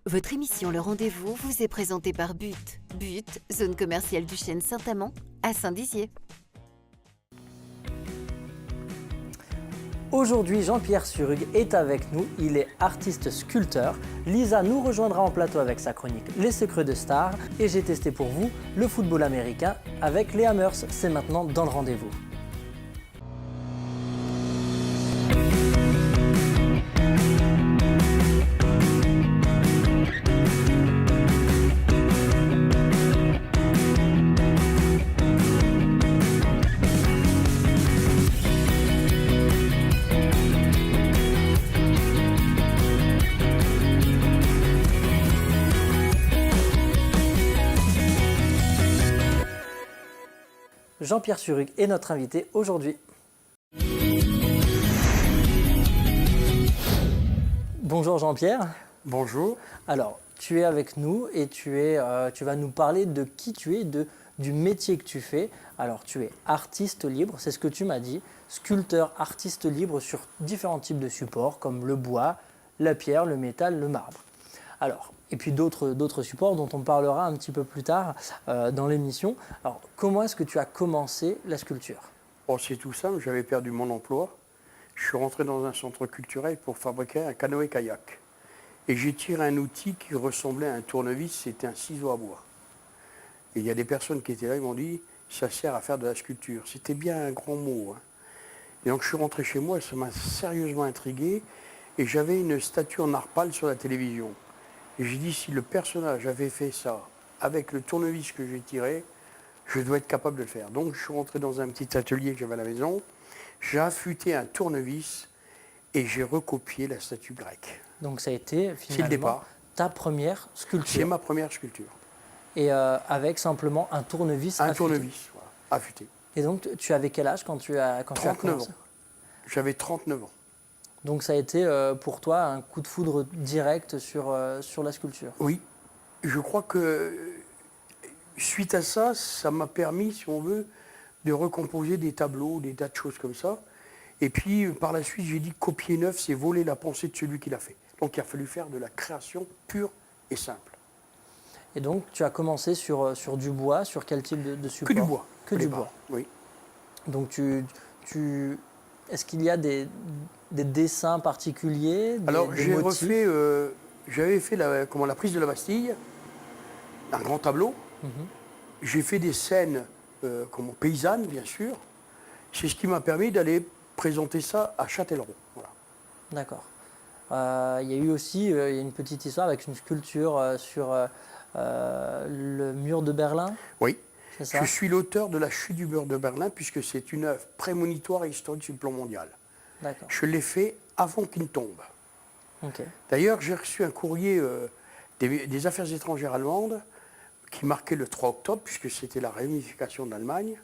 Votre émission Le Rendez-vous vous est présentée par But. But, zone commerciale du Chêne Saint-Amand, à Saint-Dizier. Aujourd'hui, Jean-Pierre Surrugue est avec nous, il est artiste sculpteur. Lisa nous rejoindra en plateau avec sa chronique Les secrets de stars. Et j'ai testé pour vous le football américain avec les Hammers. C'est maintenant dans le rendez-vous. Jean-Pierre Surrugue est notre invité aujourd'hui. Bonjour Jean-Pierre. Bonjour. Alors, tu es avec nous et tu vas nous parler de qui tu es, du métier que tu fais. Alors, tu es artiste libre, c'est ce que tu m'as dit, sculpteur, artiste libre sur différents types de supports comme le bois, la pierre, le métal, le marbre. Alors, et puis d'autres supports dont on parlera un petit peu plus tard dans l'émission. Alors, comment est-ce que tu as commencé la sculpture ? Bon, c'est tout simple, j'avais perdu mon emploi. Je suis rentré dans un centre culturel pour fabriquer un canoë-kayak. Et j'ai tiré un outil qui ressemblait à un tournevis, c'était un ciseau à bois. Et il y a des personnes qui étaient là, ils m'ont dit, ça sert à faire de la sculpture. C'était bien un grand mot. Hein. Et donc je suis rentré chez moi, et ça m'a sérieusement intrigué. Et j'avais une statue en narpal sur la télévision. Et j'ai dit, si le personnage avait fait ça avec le tournevis que j'ai tiré, je dois être capable de le faire. Donc je suis rentré dans un petit atelier que j'avais à la maison, j'ai affûté un tournevis et j'ai recopié la statue grecque. Donc ça a été finalement ta première sculpture. C'est ma première sculpture. Et avec simplement un tournevis affûté. Un tournevis, voilà, affûté. Et donc tu avais quel âge quand tu as commencé ? 39 ans. J'avais 39 ans. Donc ça a été pour toi un coup de foudre direct sur la sculpture. Oui, je crois que suite à ça, ça m'a permis, si on veut, de recomposer des tableaux, des tas de choses comme ça. Et puis par la suite, j'ai dit copier neuf, c'est voler la pensée de celui qui l'a fait. Donc il a fallu faire de la création pure et simple. Et donc tu as commencé sur du bois, sur quel type de support ? Que du bois. Que du bois. Oui. Donc est-ce qu'il y a des dessins particuliers, Alors des j'ai motifs ? refait, j'avais fait la prise de la Bastille, un grand tableau. J'ai fait des scènes paysannes, bien sûr. C'est ce qui m'a permis d'aller présenter ça à Châtellerault. Voilà. D'accord. Il y a eu aussi il y a une petite histoire avec une sculpture sur le mur de Berlin. Oui. C'est ça ? Je suis l'auteur de la chute du mur de Berlin puisque c'est une œuvre prémonitoire et historique sur le plan mondial. D'accord. Je l'ai fait avant qu'il tombe. Okay. D'ailleurs, j'ai reçu un courrier des affaires étrangères allemandes qui marquait le 3 octobre, puisque c'était la réunification de l'Allemagne.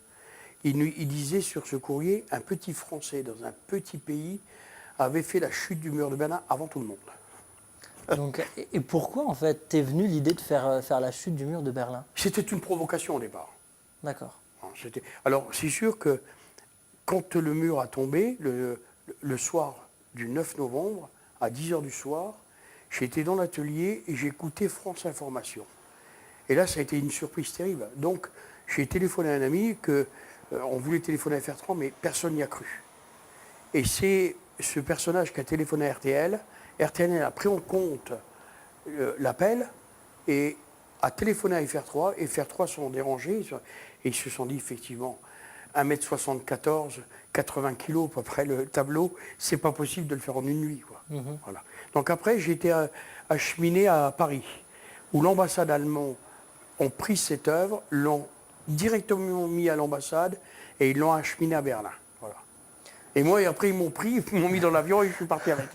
Il disait sur ce courrier, un petit Français dans un petit pays avait fait la chute du mur de Berlin avant tout le monde. Donc, et pourquoi en fait t'es venu l'idée de faire la chute du mur de Berlin ? C'était une provocation au départ. D'accord. Alors c'est sûr que quand le mur a tombé, le soir du 9 novembre, à 10h du soir, j'étais dans l'atelier et j'ai écouté France Information. Et là, ça a été une surprise terrible. Donc, j'ai téléphoné à un ami on voulait téléphoner à FR3, mais personne n'y a cru. Et c'est ce personnage qui a téléphoné à RTL. RTL a pris en compte l'appel et a téléphoné à FR3. Et FR3 sont dérangés et ils se sont dit effectivement 1m74, 80 kg à peu près le tableau, c'est pas possible de le faire en une nuit. Quoi. Voilà. Donc après, j'ai été acheminé à Paris, où l'ambassade allemande ont pris cette œuvre, l'ont directement mis à l'ambassade et ils l'ont acheminé à Berlin. Voilà. Et moi, après, ils m'ont pris, ils m'ont mis dans l'avion et je suis parti avec.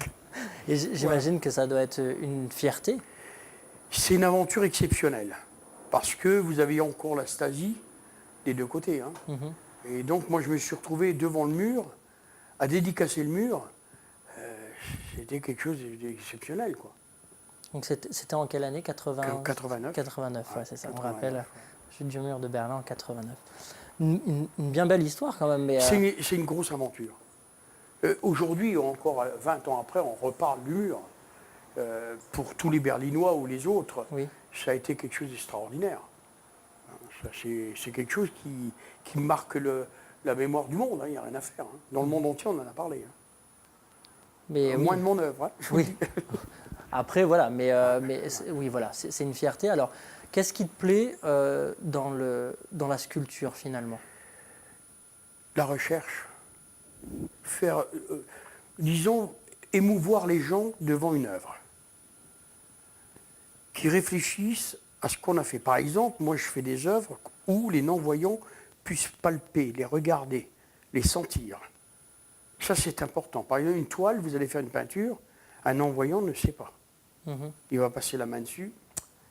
Et j'imagine que ça doit être une fierté. C'est une aventure exceptionnelle, parce que vous avez encore la Stasi des deux côtés. Hein. Et donc, moi, je me suis retrouvé devant le mur, à dédicacer le mur. C'était quelque chose d'exceptionnel, quoi. Donc c'était en quelle année ? 89. 89, ouais, c'est ça. 89, On rappelle, ouais. chute du mur de Berlin en 89. Une bien belle histoire quand même. Mais c'est une grosse aventure. Aujourd'hui, encore 20 ans après, on reparle du mur. pour tous les Berlinois ou les autres, Oui. ça a été quelque chose d'extraordinaire. Ça, c'est quelque chose qui marque la mémoire du monde, il n'y a rien à faire. Dans le monde entier, on en a parlé. Mais oui. Moins de mon œuvre. Je vous Oui. dis. Après, voilà, oui, voilà, c'est une fierté. Alors, qu'est-ce qui te plaît dans la sculpture, finalement? La recherche. Faire, disons, émouvoir les gens devant une œuvre. Qui réfléchissent à ce qu'on a fait. Par exemple, moi, je fais des œuvres où les non-voyants puissent palper, les regarder, les sentir. Ça, c'est important. Par exemple, une toile, vous allez faire une peinture, un non-voyant ne sait pas. Il va passer la main dessus.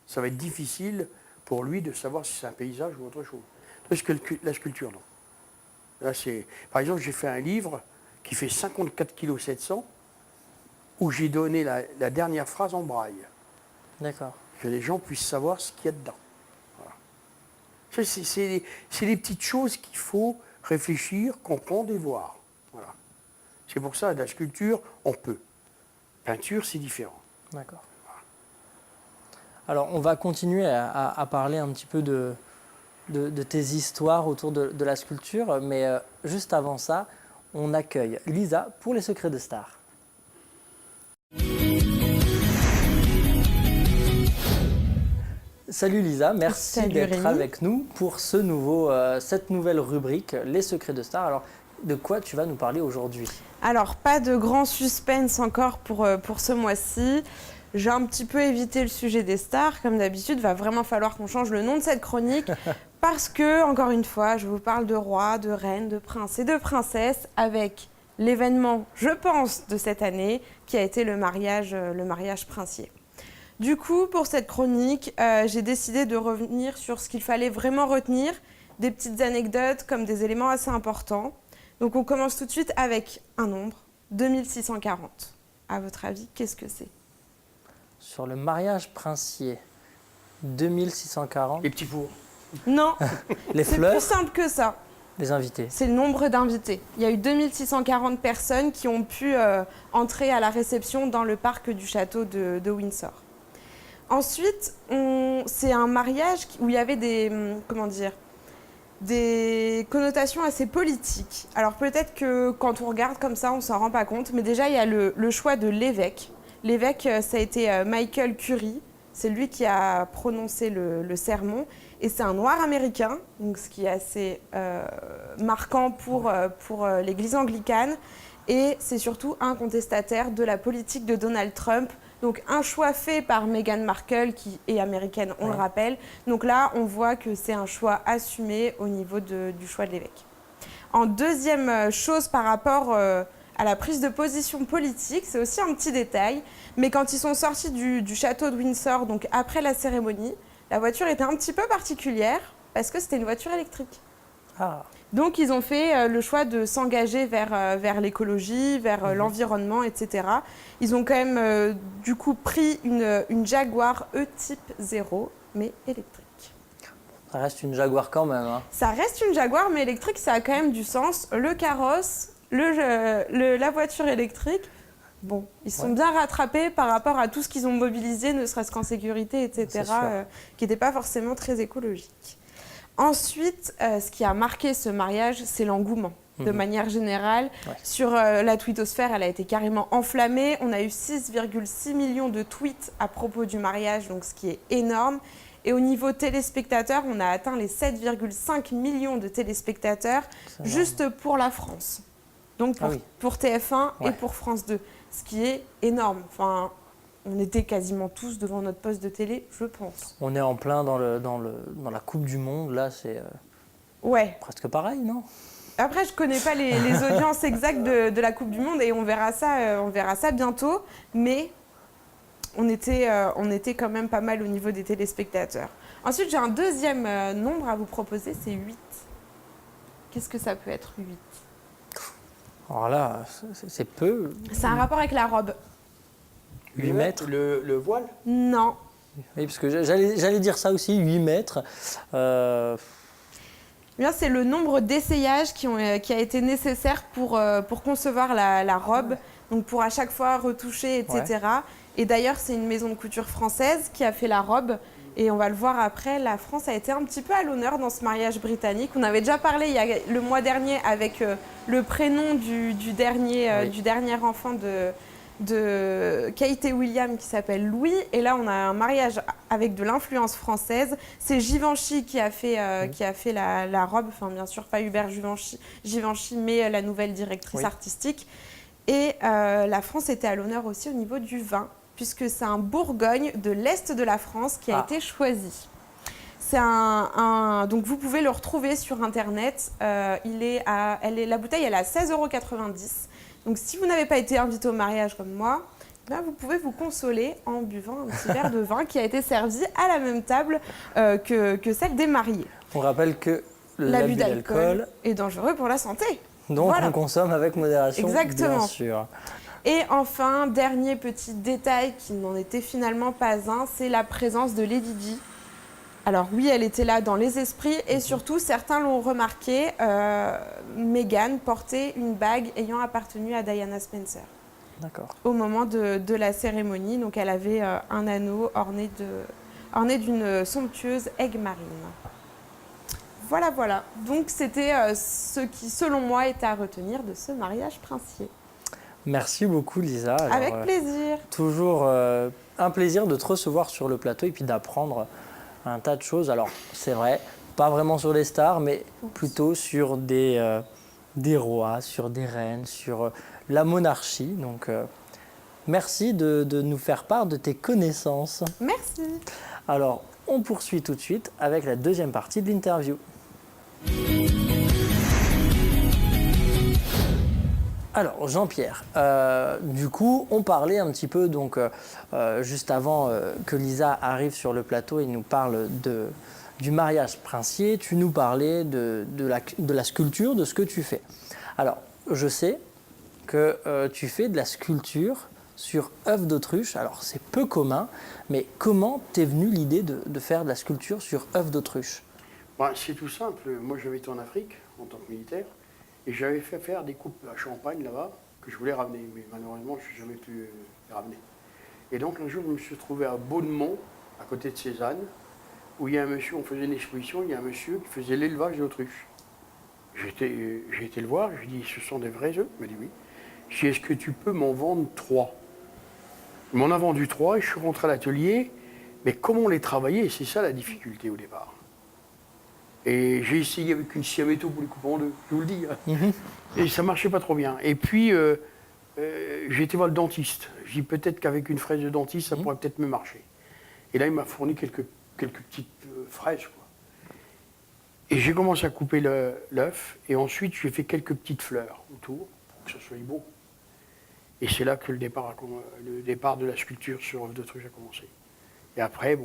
Ça va être difficile pour lui de savoir si c'est un paysage ou autre chose. La sculpture, non. Là, par exemple, j'ai fait un livre qui fait 54,7 kg où j'ai donné la dernière phrase en braille. D'accord. Que les gens puissent savoir ce qu'il y a dedans. Voilà. C'est des petites choses qu'il faut réfléchir, comprendre et voir. Voilà. C'est pour ça, la sculpture, on peut. Peinture, c'est différent. D'accord. Alors, on va continuer à parler un petit peu de tes histoires autour de la sculpture, mais juste avant ça, on accueille Lisa pour les secrets de stars. Salut Lisa, merci Salut d'être Rémi. avec nous pour cette nouvelle rubrique, les secrets de stars. Alors, de quoi tu vas nous parler aujourd'hui? Alors, pas de grand suspense encore pour ce mois-ci. J'ai un petit peu évité le sujet des stars. Comme d'habitude, va vraiment falloir qu'on change le nom de cette chronique parce que, encore une fois, je vous parle de rois, de reines, de princes et de princesses avec l'événement, je pense, de cette année qui a été le mariage princier. Du coup, pour cette chronique, j'ai décidé de revenir sur ce qu'il fallait vraiment retenir, des petites anecdotes comme des éléments assez importants. Donc on commence tout de suite avec un nombre, 2640. À votre avis, qu'est-ce que c'est? Sur le mariage princier, 2640, Les petits fours. Non, les c'est fleurs, plus simple que ça. les invités. C'est le nombre d'invités. Il y a eu 2640 personnes qui ont pu entrer à la réception dans le parc du château de Windsor. Ensuite, c'est un mariage où il y avait des connotations assez politiques. Alors peut-être que quand on regarde comme ça, on ne s'en rend pas compte, mais déjà il y a le choix de l'évêque. L'évêque, ça a été Michael Curry, c'est lui qui a prononcé le sermon, et c'est un noir américain, donc ce qui est assez marquant pour l'église anglicane, et c'est surtout un contestataire de la politique de Donald Trump. Donc un choix fait par Meghan Markle, qui est américaine, on le rappelle. Donc là, on voit que c'est un choix assumé au niveau du choix de l'évêque. En deuxième chose par rapport à la prise de position politique, c'est aussi un petit détail, mais quand ils sont sortis du château de Windsor, donc après la cérémonie, la voiture était un petit peu particulière parce que c'était une voiture électrique. Ah, Donc, ils ont fait le choix de s'engager vers l'écologie, vers l'environnement, etc. Ils ont quand même, du coup, pris une Jaguar E-Type 0, mais électrique. ça reste une Jaguar quand même. Hein. Ça reste une Jaguar, mais électrique, ça a quand même du sens. Le carrosse, la voiture électrique, bon, ils sont bien rattrapés par rapport à tout ce qu'ils ont mobilisé, ne serait-ce qu'en sécurité, etc., qui n'était pas forcément très écologique. Ensuite, ce qui a marqué ce mariage, c'est l'engouement. De manière générale, sur la twittosphère, elle a été carrément enflammée. On a eu 6,6 millions de tweets à propos du mariage, donc ce qui est énorme. Et au niveau téléspectateurs, on a atteint les 7,5 millions de téléspectateurs juste pour la France. Donc pour TF1 et pour France 2, ce qui est énorme. Enfin, on était quasiment tous devant notre poste de télé, je pense. On est en plein dans la Coupe du Monde, là c'est presque pareil, non? Après, je ne connais pas les audiences exactes de la Coupe du Monde et on verra ça bientôt, mais on était quand même pas mal au niveau des téléspectateurs. Ensuite, j'ai un deuxième nombre à vous proposer, c'est 8. Qu'est-ce que ça peut être 8? Alors là, c'est peu. C'est un rapport avec la robe. 8 mètres. Le voile? Non. Oui, parce que j'allais dire ça aussi, 8 mètres. Bien, c'est le nombre d'essayages qui a été nécessaire pour concevoir la robe, donc pour à chaque fois retoucher, etc. Et d'ailleurs, c'est une maison de couture française qui a fait la robe. Et on va le voir après, la France a été un petit peu à l'honneur dans ce mariage britannique. On avait déjà parlé le mois dernier avec le prénom du dernier enfant de Kate et William qui s'appelle Louis. Et là, on a un mariage avec de l'influence française. C'est Givenchy qui a fait la robe. Enfin, bien sûr, pas Hubert Givenchy, mais la nouvelle directrice artistique. Et la France était à l'honneur aussi au niveau du vin, puisque c'est un Bourgogne de l'Est de la France qui a été choisi. C'est donc vous pouvez le retrouver sur Internet. La bouteille, elle est à 16,90 €. Donc si vous n'avez pas été invité au mariage comme moi, ben vous pouvez vous consoler en buvant un petit verre de vin qui a été servi à la même table que celle des mariés. On rappelle que l'abus d'alcool est dangereux pour la santé. Donc on consomme avec modération, exactement. Bien sûr. Et enfin, dernier petit détail qui n'en était finalement pas un, c'est la présence de Lady Di. Alors oui, elle était là dans les esprits et surtout, certains l'ont remarqué, Meghan portait une bague ayant appartenu à Diana Spencer. D'accord. Au moment de la cérémonie, donc elle avait un anneau orné d'une somptueuse aigue marine. Voilà, voilà. Donc c'était ce qui, selon moi, était à retenir de ce mariage princier. Merci beaucoup Lisa. Alors, avec plaisir. Toujours un plaisir de te recevoir sur le plateau et puis d'apprendre un tas de choses. Alors c'est vrai, pas vraiment sur les stars, mais plutôt sur des rois, sur des reines, sur la monarchie. Donc merci de nous faire part de tes connaissances. Merci. Alors on poursuit tout de suite avec la deuxième partie de l'interview. Alors Jean-Pierre, du coup on parlait un petit peu donc juste avant que Lisa arrive sur le plateau et nous parle du mariage princier, tu nous parlais de la sculpture, de ce que tu fais. Alors je sais que tu fais de la sculpture sur œufs d'autruche, alors c'est peu commun, mais comment t'es venue l'idée de faire de la sculpture sur œufs d'autruche? C'est tout simple, moi j'avais été en Afrique en tant que militaire. Et j'avais fait faire des coupes à champagne là-bas, que je voulais ramener, mais malheureusement, je n'ai jamais pu les ramener. Et donc un jour, je me suis trouvé à Beaunemont, à côté de Cézanne, où il y a un monsieur, on faisait une exposition, il y a un monsieur qui faisait l'élevage d'autruches. J'ai été le voir, je lui ai dit, ce sont des vrais œufs? Il m'a dit oui. Je lui ai dit, est-ce que tu peux m'en vendre 3? Il m'en a vendu 3 et je suis rentré à l'atelier, mais comment les travailler? C'est ça la difficulté au départ. Et j'ai essayé avec une scie à métaux pour les couper en deux, je vous le dis. Et ça ne marchait pas trop bien. Et puis, j'ai été voir le dentiste. J'ai dit peut-être qu'avec une fraise de dentiste, ça pourrait peut-être mieux marcher. Et là, il m'a fourni quelques petites fraises, quoi. Et j'ai commencé à couper l'œuf. Et ensuite, j'ai fait quelques petites fleurs autour, pour que ça soit beau. Et c'est là que le départ de la sculpture sur œuf d'autruche a commencé. Et après,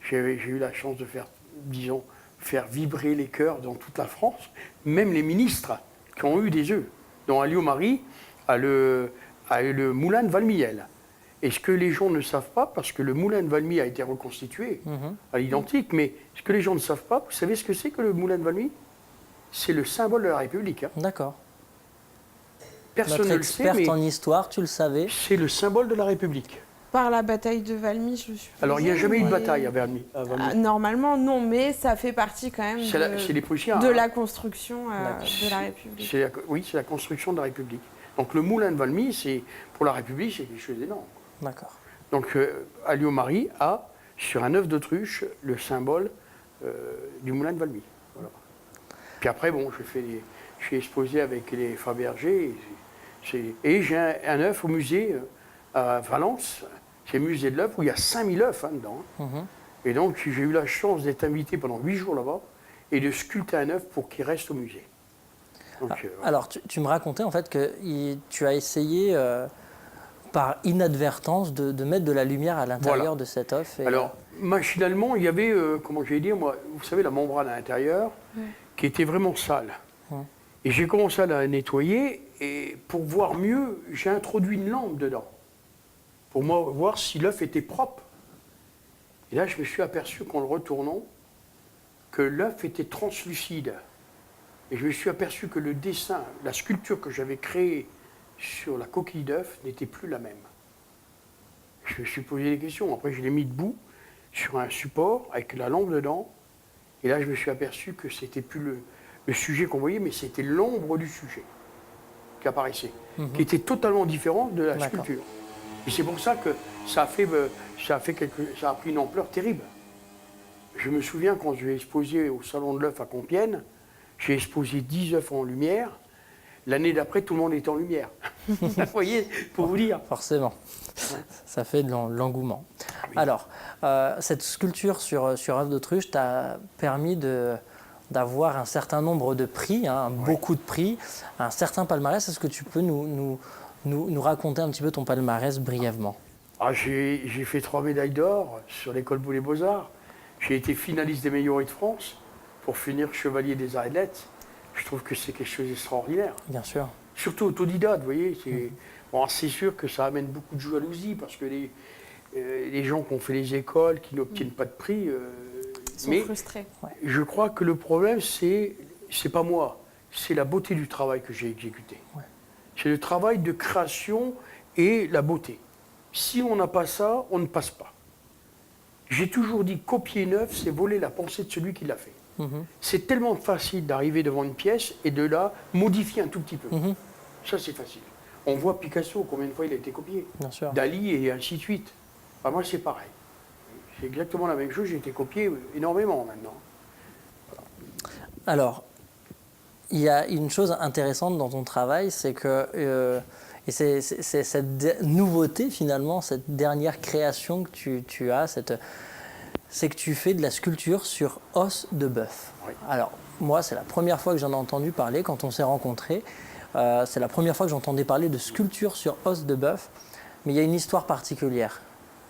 j'ai eu la chance de faire, disons, faire vibrer les cœurs dans toute la France, même les ministres qui ont eu des œufs, dont Alliot-Marie a le moulin de Valmiel. Et ce que les gens ne savent pas, parce que le moulin de Valmy a été reconstitué à l'identique, mais ce que les gens ne savent pas, vous savez ce que c'est que le moulin de Valmy? C'est le symbole de la République. D'accord. Personne ne le sait, mais en histoire, tu le savais. C'est le symbole de la République. Par la bataille de Valmy, je suis. Alors, il n'y a jamais eu de bataille à Valmy. Normalement, non, mais ça fait partie quand même de la construction de la République. Oui, c'est la construction de la République. Donc, le moulin de Valmy, pour la République, c'est quelque chose d'énorme. D'accord. Donc, Alliot-Marie a, sur un œuf d'autruche, le symbole du moulin de Valmy. Voilà. Puis après, je suis exposé avec les Fabergé. Et j'ai un œuf au musée à Valence. C'est le musée de l'œuf où il y a 5000 œufs dedans. Et donc, j'ai eu la chance d'être invité pendant 8 jours là-bas et de sculpter un œuf pour qu'il reste au musée. Donc, alors, tu me racontais en fait que tu as essayé, par inadvertance, de mettre de la lumière à l'intérieur de cet œuf. Alors, machinalement, il y avait, comment je vais dire, moi, vous savez, la membrane à l'intérieur qui était vraiment sale. Et j'ai commencé à la nettoyer et pour voir mieux, j'ai introduit une lampe dedans. Pour moi, voir si l'œuf était propre. Et là, je me suis aperçu qu'en le retournant, que l'œuf était translucide. Et je me suis aperçu que le dessin, la sculpture que j'avais créée sur la coquille d'œuf n'était plus la même. Je me suis posé des questions. Après, je l'ai mis debout sur un support avec la lampe dedans. Et là, je me suis aperçu que c'était plus le sujet qu'on voyait, mais c'était l'ombre du sujet qui apparaissait, qui était totalement différente de la D'accord. sculpture. Et c'est pour ça que ça a pris une ampleur terrible. Je me souviens quand je vais exposer au Salon de l'œuf à Compiègne, j'ai exposé 10 œufs en lumière. L'année d'après, tout le monde était en lumière. Vous voyez, pour vous dire. Forcément, ça fait de l'engouement. Alors, cette sculpture sur œuf d'autruche t'a permis d'avoir un certain nombre de prix, hein, beaucoup de prix, un certain palmarès. Est-ce que tu peux nous raconter un petit peu ton palmarès brièvement? J'ai fait 3 médailles d'or sur l'école Boulay-Beaux-Arts. J'ai été finaliste des meilleurs de France pour finir chevalier des arts et lettres. Je trouve que c'est quelque chose d'extraordinaire. Bien sûr. Surtout autodidacte, vous voyez. Bon, c'est sûr que ça amène beaucoup de jalousie parce que les gens qui ont fait les écoles, qui n'obtiennent pas de prix. Ils sont frustrés. Je crois que le problème, c'est pas moi, c'est la beauté du travail que j'ai exécuté. Ouais. C'est le travail de création et la beauté. Si on n'a pas ça, on ne passe pas. J'ai toujours dit copier neuf, c'est voler la pensée de celui qui l'a fait. C'est tellement facile d'arriver devant une pièce et de la modifier un tout petit peu. Ça, c'est facile. On voit Picasso, combien de fois il a été copié. Bien sûr. Dali et ainsi de suite. Bah, moi, c'est pareil. C'est exactement la même chose. J'ai été copié énormément maintenant. Alors, il y a une chose intéressante dans ton travail, c'est que, et c'est cette nouveauté finalement, cette dernière création que tu as, c'est que tu fais de la sculpture sur os de bœuf. Oui. Alors, moi, c'est la première fois que j'en ai entendu parler quand on s'est rencontrés. C'est la première fois que j'entendais parler de sculpture sur os de bœuf. Mais il y a une histoire particulière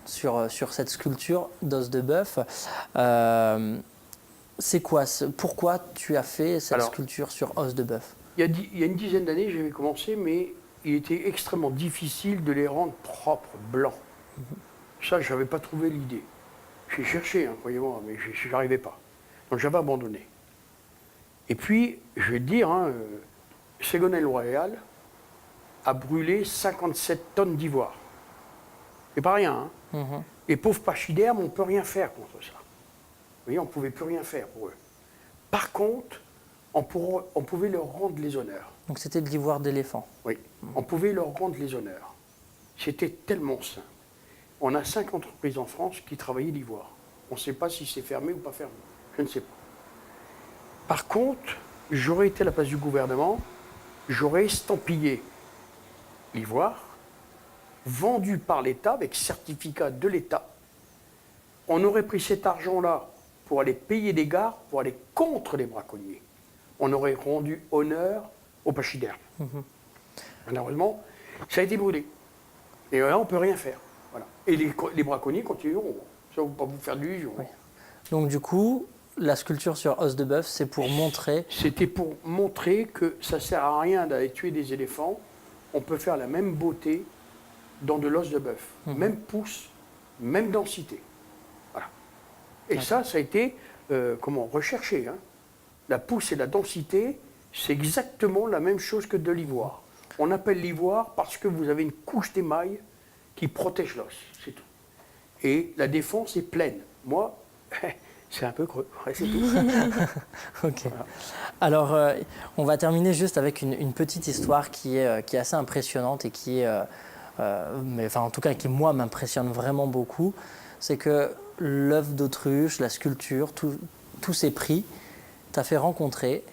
sur cette sculpture d'os de bœuf. C'est quoi? Pourquoi tu as fait cette sculpture sur os de bœuf? Il y a une dizaine d'années, j'avais commencé, mais il était extrêmement difficile de les rendre propres, blancs. Ça, je n'avais pas trouvé l'idée. J'ai cherché, hein, croyez-moi, mais je n'arrivais pas. Donc j'avais abandonné. Et puis, je vais te dire, hein, Ségolène Royal a brûlé 57 tonnes d'ivoire. C'est pas rien. Hein. Les pauvres pachydermes, on ne peut rien faire contre ça. Vous voyez, on ne pouvait plus rien faire pour eux. Par contre, on pouvait leur rendre les honneurs. Donc c'était de l'ivoire d'éléphant. Oui, on pouvait leur rendre les honneurs. C'était tellement simple. On a 5 entreprises en France qui travaillaient l'ivoire. On ne sait pas si c'est fermé ou pas fermé. Je ne sais pas. Par contre, j'aurais été à la place du gouvernement, j'aurais estampillé l'ivoire, vendu par l'État avec certificat de l'État. On aurait pris cet argent-là pour aller payer des gares, pour aller contre les braconniers. On aurait rendu honneur aux pachydermes. Malheureusement, ça a été brûlé. Et là, on ne peut rien faire. Voilà. Et les braconniers continueront. Ça ne va pas vous faire d'illusions. Oui. Donc du coup, la sculpture sur os de bœuf, c'est pour montrer... C'était pour montrer que ça ne sert à rien d'aller tuer des éléphants. On peut faire la même beauté dans de l'os de bœuf. Même pouce, même densité. Voilà. Et ça a été recherché. Hein. La pousse et la densité, c'est exactement la même chose que de l'ivoire. On appelle l'ivoire parce que vous avez une couche d'émail qui protège l'os, c'est tout. Et la défense est pleine. Moi, c'est un peu creux, c'est tout. Ok. Voilà. Alors, on va terminer juste avec une petite histoire qui est assez impressionnante et en tout cas qui, moi, m'impressionne vraiment beaucoup. C'est que l'œuf d'autruche, la sculpture, tous ces prix, t'as fait rencontrer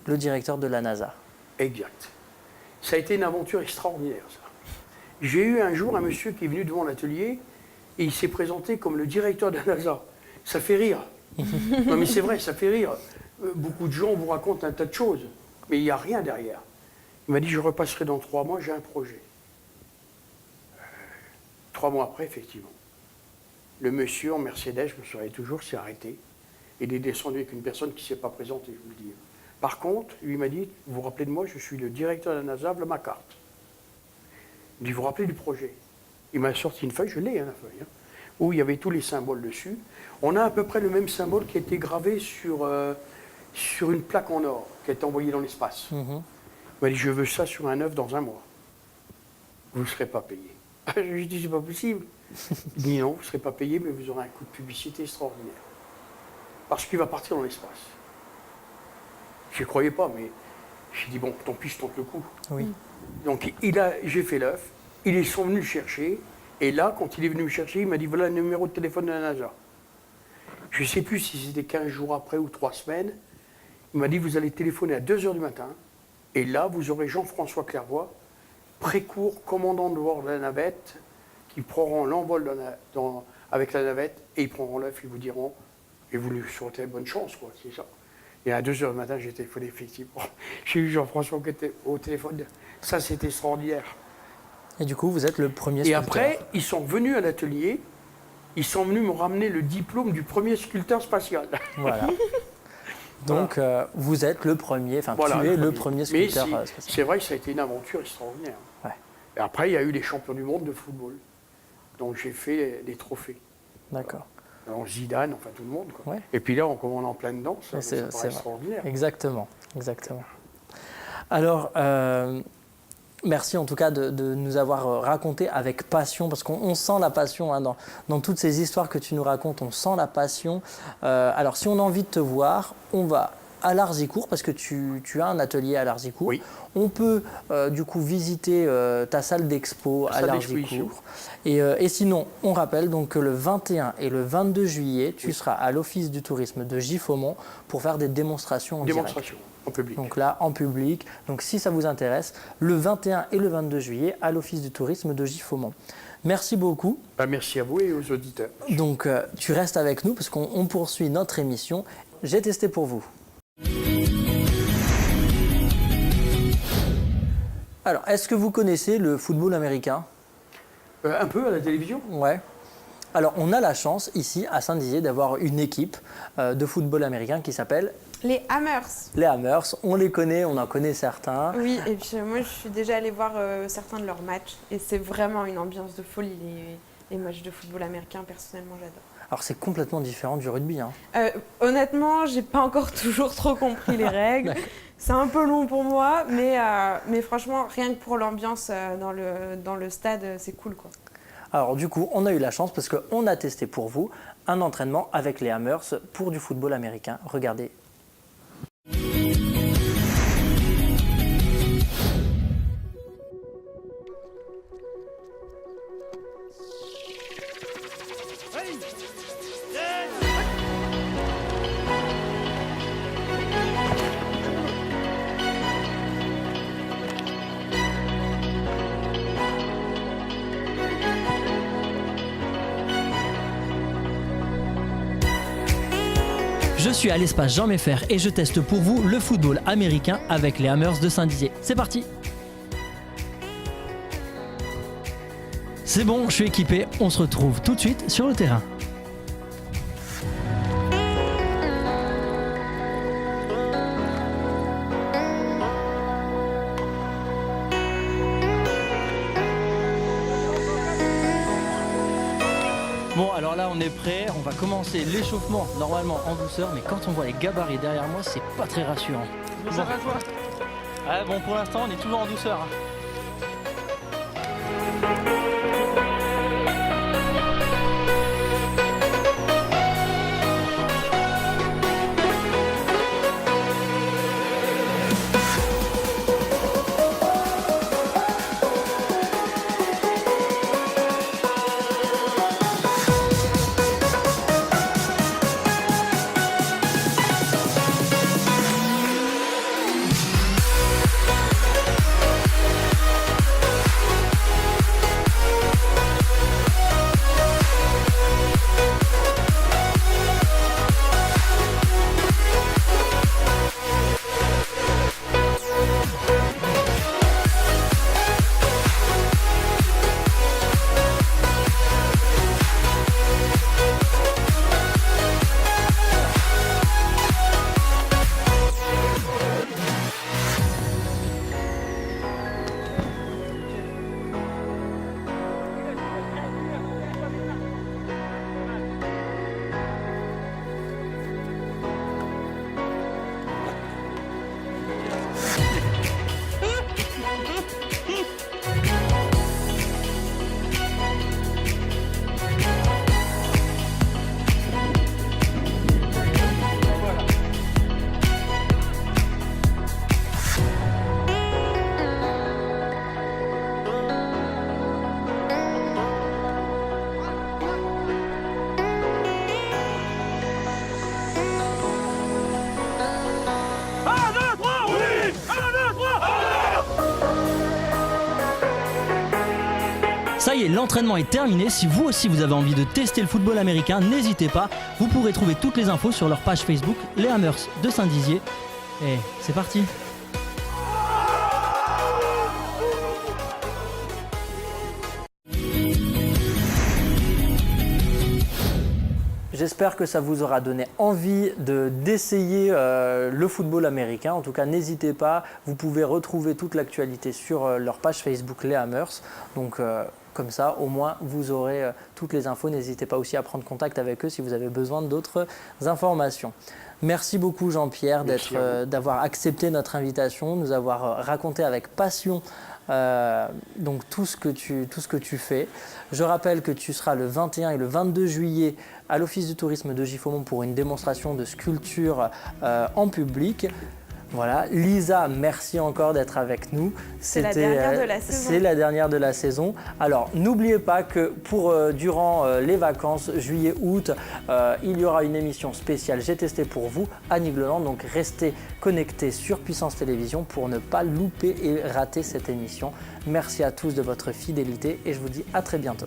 le directeur de la NASA. Exact. Ça a été une aventure extraordinaire, ça. J'ai eu un jour un monsieur qui est venu devant l'atelier et il s'est présenté comme le directeur de la NASA. Ça fait rire. Non mais c'est vrai, ça fait rire. Beaucoup de gens vous racontent un tas de choses, mais il n'y a rien derrière. Il m'a dit, je repasserai dans 3 mois, j'ai un projet. 3 mois après, effectivement. Le monsieur en Mercedes, je me souviens toujours, s'est arrêté. Il est descendu avec une personne qui ne s'est pas présentée, je vous le dis. Par contre, lui m'a dit, vous vous rappelez de moi, je suis le directeur de la NASA, voilà ma carte. Il dit, vous vous rappelez du projet? Il m'a sorti une feuille, je l'ai, hein, la feuille, hein, où il y avait tous les symboles dessus. On a à peu près le même symbole qui a été gravé sur une plaque en or, qui a été envoyée dans l'espace. Il m'a dit, je veux ça sur un œuf dans 1 mois. Vous ne serez pas payé. Je lui ai dit, c'est pas possible. Il dit non, vous ne serez pas payé, mais vous aurez un coup de publicité extraordinaire. Parce qu'il va partir dans l'espace. Je n'y croyais pas, mais j'ai dit bon, tant pis, je tente le coup. Oui. Donc j'ai fait l'œuf, ils sont venus le chercher, et là, quand il est venu me chercher, il m'a dit voilà le numéro de téléphone de la NASA. Je ne sais plus si c'était 15 jours après ou 3 semaines. Il m'a dit vous allez téléphoner à 2 h du matin, et là, vous aurez Jean-François Clairvoy, précourt commandant de bord de la navette, qui prendront l'envol avec la navette, et ils prendront l'œuf, ils vous diront, et vous lui souhaitez bonne chance, quoi, c'est ça. Et à 2 h du matin, j'ai téléphoné, effectivement. J'ai eu Jean-François qui était au téléphone. Ça, c'était extraordinaire. Et du coup, vous êtes le premier Et sculpteur. après, ils sont venus à l'atelier, ils sont venus me ramener le diplôme du premier sculpteur spatial. Voilà. Donc, vous êtes le premier, enfin, Voilà, tu es le premier sculpteur Mais spatial. c'est vrai que ça a été une aventure extraordinaire. Ouais. Et après, il y a eu les champions du monde de football. Donc, j'ai fait des trophées. D'accord. Alors, Zidane, enfin tout le monde. Quoi. Ouais. Et puis là, on commande en plein dedans, ça C'est paraît vrai. extraordinaire. Exactement, exactement. Alors, merci en tout cas de nous avoir raconté avec passion, parce qu'on sent la passion hein, dans toutes ces histoires que tu nous racontes, on sent la passion. Alors, si on a envie de te voir, on va à l'Arzicourt, parce que tu as un atelier à l'Arzicourt. Oui. On peut du coup visiter ta salle d'expo à salle d'exposition. l'Arzicourt. Et sinon, on rappelle donc que le 21 et le 22 juillet, tu seras à l'Office du tourisme de Giffaumont pour faire des démonstrations en direct. Démonstration en public. Donc là, en public. Donc si ça vous intéresse, le 21 et le 22 juillet à l'Office du tourisme de Giffaumont. Merci beaucoup. Merci à vous et aux auditeurs. Donc tu restes avec nous parce qu'on poursuit notre émission. J'ai testé pour vous. Alors, est-ce que vous connaissez le football américain ? Un peu à la télévision. Ouais. Alors, on a la chance ici à Saint-Dizier d'avoir une équipe de football américain qui s'appelle Les Hammers. les Hammers. On les connaît, on en connaît certains. Oui, et puis moi je suis déjà allée voir certains de leurs matchs et c'est vraiment une ambiance de folie les matchs de football américain, personnellement j'adore. Alors, c'est complètement différent du rugby. Hein. Honnêtement, j'ai pas encore toujours trop compris les règles. C'est un peu long pour moi, mais franchement, rien que pour l'ambiance dans le stade, c'est cool quoi. Alors du coup, on a eu la chance parce qu'on a testé pour vous un entraînement avec les Hammers pour du football américain. Regardez. Je suis à l'espace Jean Meffer et je teste pour vous le football américain avec les Hammers de Saint-Dizier. C'est parti! C'est bon, je suis équipé, on se retrouve tout de suite sur le terrain. Bon, alors là on est prêt, on va commencer l'échauffement normalement en douceur, mais quand on voit les gabarits derrière moi, c'est pas très rassurant. Bon. Ça va toi ? Ouais, bon, pour l'instant on est toujours en douceur. y est, l'entraînement est terminé. Si vous aussi vous avez envie de tester le football américain, n'hésitez pas. Vous pourrez trouver toutes les infos sur leur page Facebook, les Hammers de Saint-Dizier. Et c'est parti. J'espère que ça vous aura donné envie d'essayer le football américain. En tout cas, n'hésitez pas. Vous pouvez retrouver toute l'actualité sur leur page Facebook Les Hammers. Donc, comme ça, au moins, vous aurez toutes les infos. N'hésitez pas aussi à prendre contact avec eux si vous avez besoin d'autres informations. Merci beaucoup Jean-Pierre d'avoir accepté notre invitation, nous avoir raconté avec passion donc tout ce que tu fais. Je rappelle que tu seras le 21 et le 22 juillet à l'Office du tourisme de Giffaumont pour une démonstration de sculpture en public. Voilà, Lisa, merci encore d'être avec nous. C'est la dernière de la saison. C'est la dernière de la saison. Alors, n'oubliez pas que durant les vacances, juillet-août, il y aura une émission spéciale J'ai testé pour vous à Nigloland. Donc, restez connectés sur Puissance Télévision pour ne pas louper et rater cette émission. Merci à tous de votre fidélité et je vous dis à très bientôt.